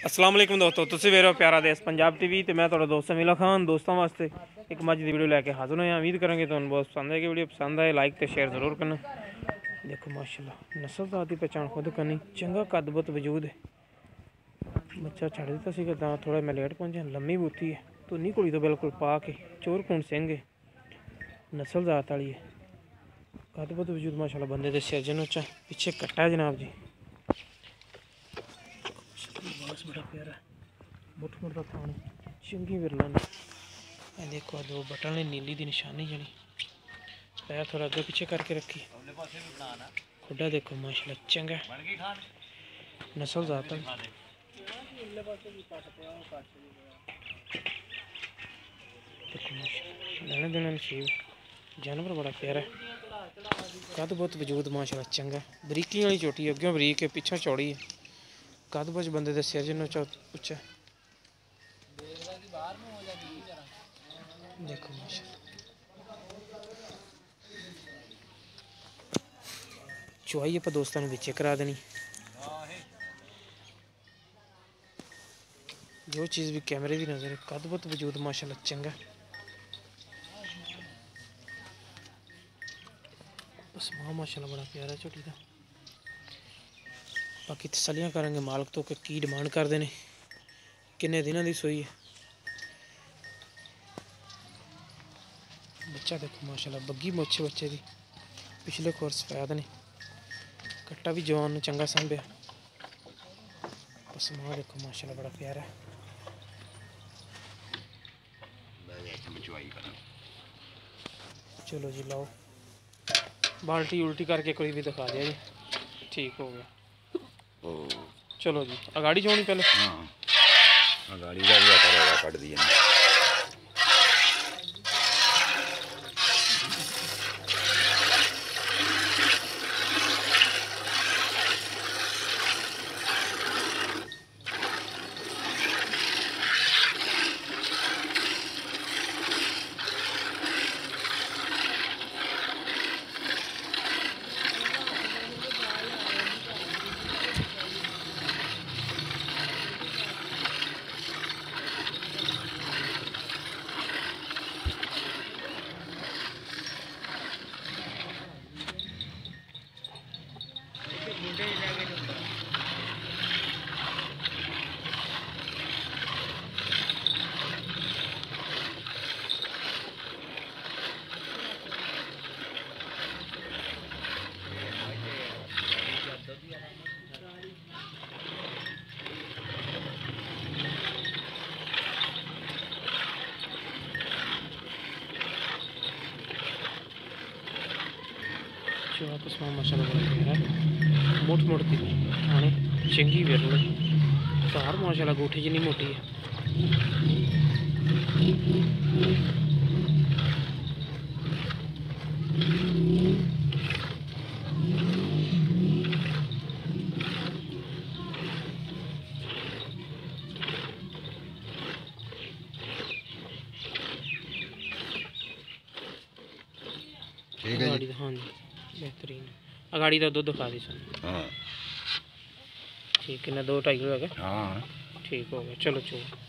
अस्सलाम वालेकुम दोस्तों, तुसीं वेख रहे हो प्यारा देश पंजाब टीवी तो मैं थोड़ा दोस्त मिला खान दोस्तों वास्ते एक मज की वीडियो लैके हाजिर होया। उम्मीद करेंगे तुहानू बहुत पसंद आएगी। वीडियो पसंद आए लाइक तो शेयर जरूर करना। देखो माशाल्लाह नस्लदार की पहचान खुद करनी, चंगा कद बुत वजूद है। बच्चा छड़ दिता सीगा तां थोड़ा मैं लेट पहुंचा। लम्मी बूती है, धुनी कुड़ी तो बिल्कुल पा के चोर खून सिंह है, नस्ल जात वाली है। कद बुत वजूद माशाल्लाह बंदे दे सिरजन उच्चा, पिछे कट्टा है जनाब जी। बस बड़ा प्यारा मुठ मुठ का थान चंगी विरला ने देखो दो बटन ने नीली की निशानी जनी पैर थोड़ा अगे पीछे करके रखी। खुडा देखो माशाल्लाह चंगा नस्ल जात लेने देने नसीब। जानवर बड़ा प्यारा है, कद बहुत वजूद माशाल्लाह चंगा। बरीकी वाली चोटी अगे बरीक है, पिछा चौड़ी है। कद बुझ बंदे दे सिर जिन्ना उच्चा। देखो माशाल्लाह चुआई आप दोस्तों विचे करा देनी। जो चीज़ भी कैमरे की नज़र है, कद बुत वजूद माशाल्लाह चंगा। बस माशाल्लाह बड़ा प्यारा झोटी का। बाकी तसलियां करेंगे मालक तो कि की डिमांड करते हैं, किन्ने दिनों की सोई है। बच्चा देखो माशाल्लाह बग्गी मुछ बच्चे की, पिछले खोर सफैद ने, कट्टा भी जवान चंगा सांभया। बस मां देखो माशाल्लाह बड़ा प्यारा है। चलो जी लाओ बाल्टी उल्टी करके कोई भी दिखा दिया जी, ठीक हो गया। चलो जी अगाड़ी छोड़नी पहले। हाँ अगाड़ी का भी आता कट दिया। वापस माशाल्लाह बड़ा प्यारा है। मुठ मुठ की आने चंगी विरल धार माशाल्लाह गोठी जिनी मोटी है। ठीक है जी। हाँ जी बेहतरीन अगाड़ी का दुध खा दी सन। हाँ ठीक है ना 2-2.5 किलो है। हाँ ठीक हो गया। चलो चलो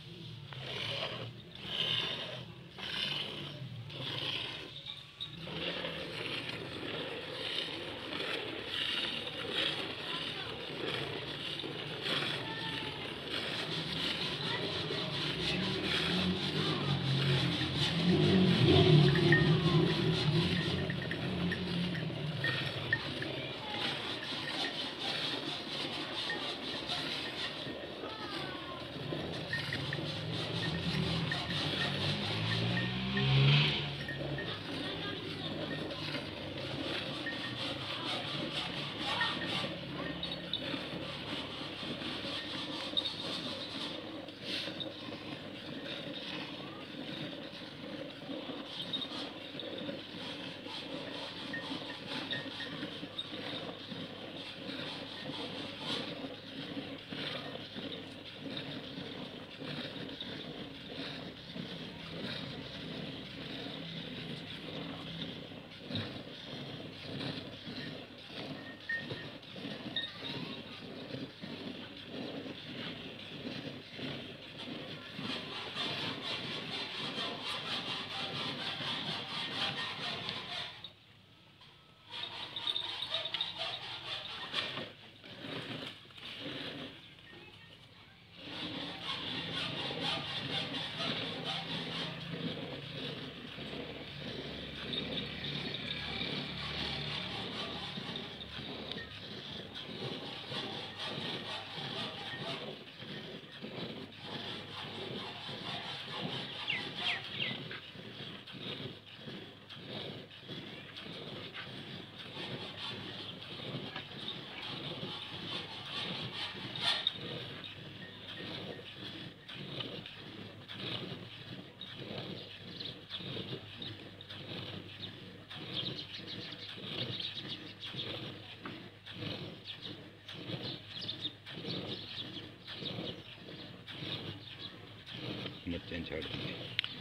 ਬੱਚੇ ਨੂੰ ਛੱਡ ਦਿੰਦੇ।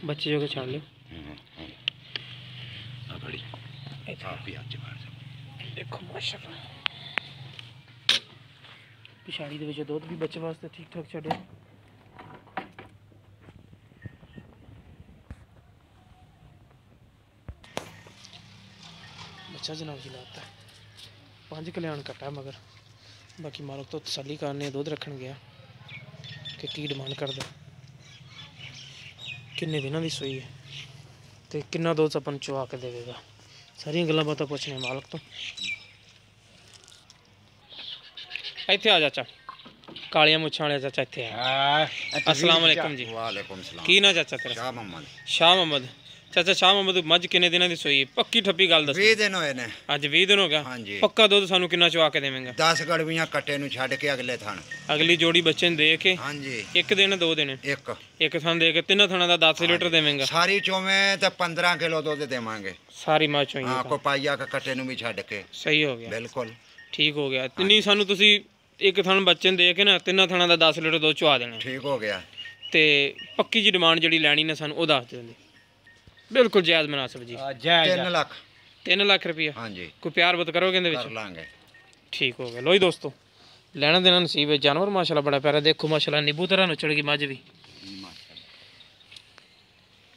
ਬੱਚੇ ਜੋ ਕੇ ਛੱਡ ਲਿਓ। ਹਾਂ ਹਾਂ ਆ ਬੜੀ ਆਪ ਹੀ ਅੱਜ ਮਾਰ ਜਾ। ਦੇਖੋ ਮਾਸ਼ਾਅੱਲਾ ਪਿਛਾੜੀ ਦੇ ਵਿੱਚ ਦੁੱਧ ਵੀ ਬੱਚੇ ਵਾਸਤੇ ਠੀਕ ਠਾਕ ਛੱਡਿਆ। ਬੱਚਾ ਜਨਾਬ ਜੀ ਲਾਤਾ 5 ਕਲਿਆਣ ਕੱਟਾ ਮਗਰ ਬਾਕੀ ਮਾਲਕ ਤੋਂ ਤਸੱਲੀ ਕਰਨੇ ਦੁੱਧ ਰੱਖਣ ਗਿਆ ਕਿ ਕੀ ਡਿਮਾਂਡ ਕਰਦਾ, ਕਿੰਨੇ ਦਿਨਾਂ ਦੀ ਸੂਈ ਹੈ ਤੇ ਕਿੰਨਾ ਦੁੱਧ ਆਪਾਂ ਨੂੰ ਚੁਆ ਕੇ ਦੇਵੇਗਾ। ਸਾਰੀਆਂ ਗੱਲਾਂ ਬਾਤਾਂ ਪੁੱਛਣੇ ਮਾਲਕ ਤੋਂ। ਇੱਥੇ ਆ ਚਾਚਾ, ਕਾਲੀਆਂ ਮੁੱਛਾਂ ਵਾਲੇ ਚਾਚਾ ਇੱਥੇ ਆ। अस्सलाम वालेकुम जी। ਵਾਲੇਕੁਮ ਸਲਾਮ। ਕੀ ਨਾ ਚਾਚਾ ਤੇਰਾ? ਸ਼ਾਹ ਮੁਹੰਮਦ। ਸ਼ਾਹ ਮੁਹੰਮਦ। ਚਾਚਾ ਸ਼ਾਹ ਮੁਹੰਮਦ ਮੱਝ ਕਿੰਨੇ ਦਿਨਾਂ ਦੀ ਸੂਈ? ਪੱਕੀ ਠੱਪੀ ਗੱਲ ਦੱਸ। 20 ਦਿਨ ਹੋਏ ਨੇ ਅੱਜ 20 ਦਿਨ ਹੋ ਗਿਆ। ਹਾਂਜੀ। ਪੱਕਾ ਦੁੱਧ ਸਾਨੂੰ ਕਿੰਨਾ ਚਵਾ ਕੇ ਦੇਵੇਂਗਾ? 10 ਗੜਵੀਆਂ ਕੱਟੇ ਨੂੰ ਛੱਡ ਕੇ ਅਗਲੇ ਥਣ। ਅਗਲੀ ਜੋੜੀ ਬੱਚੇ ਨੂੰ ਦੇ ਕੇ ਹਾਂਜੀ ਇੱਕ ਦਿਨ 2 ਦਿਨ ਇੱਕ ਥਾਂ ਦੇ ਕੇ ਤਿੰਨਾਂ ਥਾਂ ਦਾ 10 ਲੀਟਰ ਦੇਵੇਂਗਾ। ਸਾਰੀ ਚੋਵੇਂ ਤੇ 15 ਕਿਲੋ ਦੁੱਧ ਦੇਵਾਂਗੇ ਸਾਰੀ ਮੱਝ ਚੋਂ ਹਾਂ ਕੋ ਪਾਈਆ ਕੱਟੇ ਨੂੰ ਵੀ ਛੱਡ ਕੇ। ਸਹੀ ਹੋ ਗਿਆ, ਬਿਲਕੁਲ ਠੀਕ ਹੋ ਗਿਆ। ਤਿੰਨੀ ਸਾਨੂੰ ਤੁਸੀਂ ਇੱਕ ਥਣ ਬੱਚੇ ਨੂੰ ਦੇ ਕੇ ਨਾ ਤਿੰਨਾਂ ਥਾਂ ਦਾ 10 ਲੀਟਰ ਦੁੱਧ ਚਵਾ ਦੇਣਾ। ਠੀਕ ਹੋ ਗਿਆ। ਤੇ ਪੱਕੀ ਜੀ ਡਿਮਾਂਡ ਜਿਹੜੀ ਲੈਣੀ ਨੇ ਸਾਨੂੰ ਉਹ ਦੱਸ ਦਿਓ। ਬਿਲਕੁਲ ਜਾਇਜ਼ ਮਨਾਸਬ ਜੀ। 3 ਲੱਖ 3 ਲੱਖ ਰੁਪਈਆ। ਹਾਂਜੀ ਕੋਈ ਪਿਆਰ ਬਤ ਕਰੋਗੇ ਇਹਦੇ ਕਰ ਵਿੱਚ? ਲਾਂਗੇ। ਠੀਕ ਹੋ ਗਿਆ। ਲੋ ਜੀ ਦੋਸਤੋ ਲੈਣਾ ਦੇਣਾ ਨਸੀਬ ਹੈ। ਜਾਨਵਰ ਮਾਸ਼ਾਅੱਲਾ ਬੜਾ ਪਿਆਰਾ। ਦੇਖੋ ਮਾਸ਼ਾਅੱਲਾ ਨਿੰਬੂ ਤਰ੍ਹਾਂ ਨੁੱਚੜ ਗਈ ਮੱਝ ਵੀ।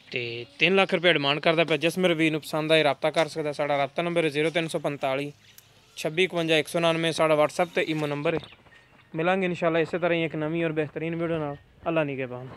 ਤੇ 3 ਲੱਖ ਰੁਪਏ ਡਿਮਾਂਡ ਕਰਦਾ ਪਿਆ। ਜਿਸ ਮੇਰੇ ਵੀਰ ਨੂੰ ਪਸੰਦ ਆਏ ਰਾਬਤਾ ਕਰ ਸਕਦਾ। ਸਾਡਾ ਰਾਬਤਾ ਨੰਬਰ ਹੈ 0345 2651 199। ਸਾਡਾ WhatsApp ਤੇ ਈਮੋ ਨੰਬਰ ਹੈ। ਮਿਲਾਂਗੇ ਇਨਸ਼ਾਅੱਲਾ ਇਸੇ ਤਰ੍ਹਾਂ ਹੀ ਇੱਕ ਨਵੀਂ ਔਰ ਬਿਹਤਰੀਨ ਵੀਡੀਓ ਨਾਲ। ਅੱਲਾ ਨਿਗਹਿਬਾਨ।